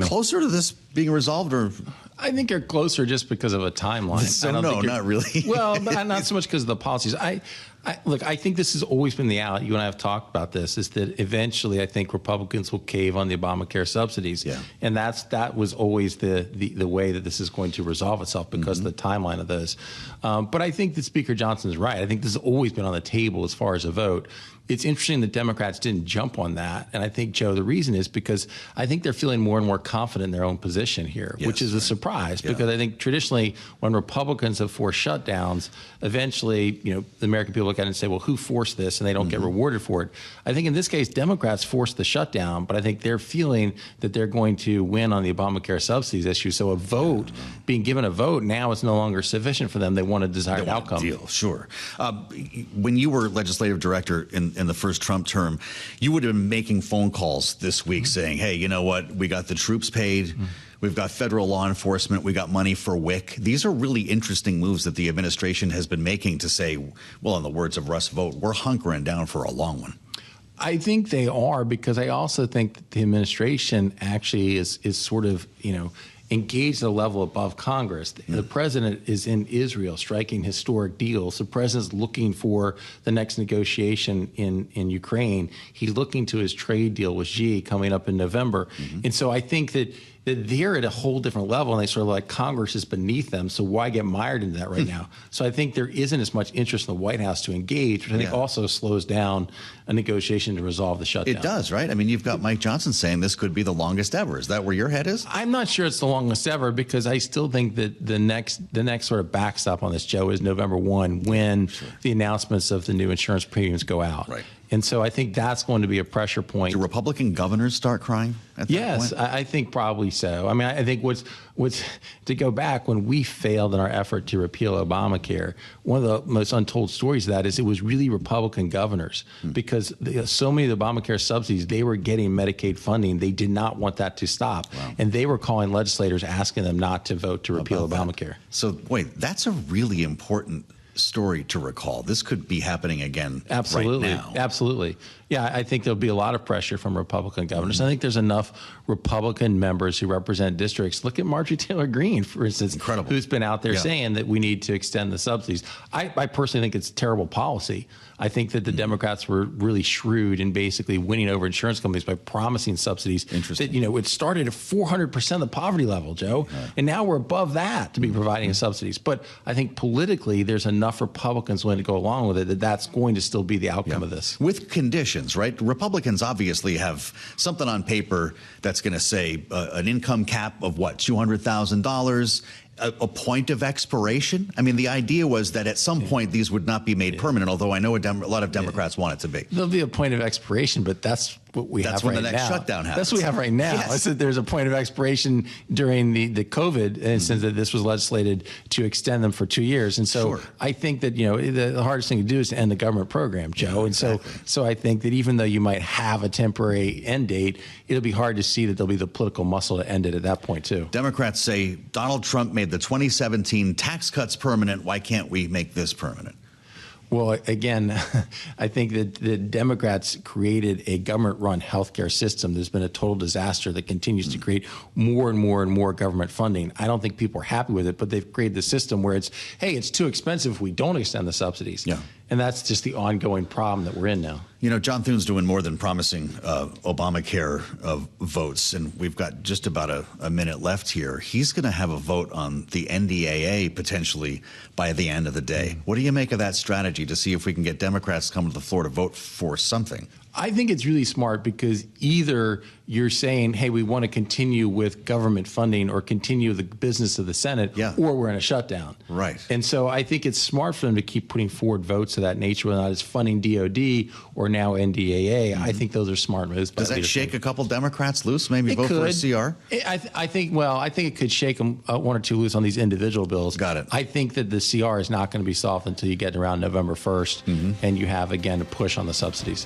we closer to this being resolved, or? I think you're closer just because of a timeline. So no, not really. Well, not so much because of the policies. Look, I think this has always been the out. You and I have talked about this, is that eventually I think Republicans will cave on the Obamacare subsidies. Yeah. And that was always the way that this is going to resolve itself because of the timeline of those. But I think that Speaker Johnson's right. I think this has always been on the table as far as a vote. It's interesting that Democrats didn't jump on that. And I think, Joe, the reason is because I think they're feeling more and more confident in their own position here, which is a surprise because I think traditionally when Republicans have forced shutdowns, eventually, the American people look at it and say, well, who forced this? And they don't get rewarded for it. I think in this case, Democrats forced the shutdown, but I think they're feeling that they're going to win on the Obamacare subsidies issue. So a vote, being given a vote now is no longer sufficient for them. They want a desired outcome. Deal, sure. When you were legislative director in the first Trump term, you would have been making phone calls this week saying, hey, you know what? We got the troops paid. We've got federal law enforcement. We got money for WIC. These are really interesting moves that the administration has been making to say, well, in the words of Russ Vought, we're hunkering down for a long one. I think they are, because I also think that the administration actually is sort of, engaged at a level above Congress. The president is in Israel striking historic deals. The president's looking for the next negotiation in Ukraine. He's looking to his trade deal with Xi coming up in November. And so I think that they're at a whole different level, and they sort of like Congress is beneath them, so why get mired into that right now? So I think there isn't as much interest in the White House to engage, which I think also slows down a negotiation to resolve the shutdown. It does, right? I mean, you've got Mike Johnson saying this could be the longest ever. Is that where your head is? I'm not sure it's the longest ever, because I still think that the next sort of backstop on this, Joe, is November 1, when the announcements of the new insurance premiums go out. Right. And so I think that's going to be a pressure point. Do Republican governors start crying at that point? Yes, I think probably so. I mean, I think what's to go back, when we failed in our effort to repeal Obamacare, one of the most untold stories of that is it was really Republican governors, because so many of the Obamacare subsidies, they were getting Medicaid funding. They did not want that to stop. Wow. And they were calling legislators, asking them not to vote to repeal Obamacare. So wait, that's a really important story to recall. This could be happening again right now. Absolutely. Yeah, I think there'll be a lot of pressure from Republican governors. I think there's enough Republican members who represent districts. Look at Marjorie Taylor Greene, for instance, who's been out there saying that we need to extend the subsidies. I personally think it's terrible policy. I think that the Democrats were really shrewd in basically winning over insurance companies by promising subsidies. Interesting. That, it started at 400% of the poverty level, Joe, and now we're above that to be providing subsidies. But I think politically, there's enough Republicans willing to go along with it that that's going to still be the outcome of this. With conditions, right? Republicans obviously have something on paper that's going to say an income cap of what, $200,000, a point of expiration. I mean, the idea was that at some point these would not be made permanent, although I know a lot of Democrats want it to be. There'll be a point of expiration, but that's what we have right now. That's when the next shutdown happens. That's what we have right now. Yes. There's a point of expiration during the COVID, and since that this was legislated to extend them for 2 years. And so I think that, the hardest thing to do is to end the government program, Joe. And so I think that even though you might have a temporary end date, it'll be hard to see that there'll be the political muscle to end it at that point, too. Democrats say Donald Trump made the 2017 tax cuts permanent. Why can't we make this permanent? Well, again, I think that the Democrats created a government-run healthcare system. There's been a total disaster that continues to create more and more and more government funding. I don't think people are happy with it, but they've created the system where it's, hey, it's too expensive if we don't extend the subsidies. Yeah. And that's just the ongoing problem that we're in now. John Thune's doing more than promising Obamacare votes, and we've got just about a minute left here. He's going to have a vote on the NDAA potentially by the end of the day. What do you make of that strategy to see if we can get Democrats to come to the floor to vote for something? I think it's really smart, because either you're saying, hey, we want to continue with government funding or continue the business of the Senate, or we're in a shutdown. Right. And so I think it's smart for them to keep putting forward votes of that nature, whether or not it's funding DOD or now NDAA. I think those are smart moves. Does that shake a couple Democrats loose, maybe vote for a CR? I think it could shake them one or two loose on these individual bills. Got it. I think that the CR is not going to be solved until you get around November 1st, and you have, again, a push on the subsidies.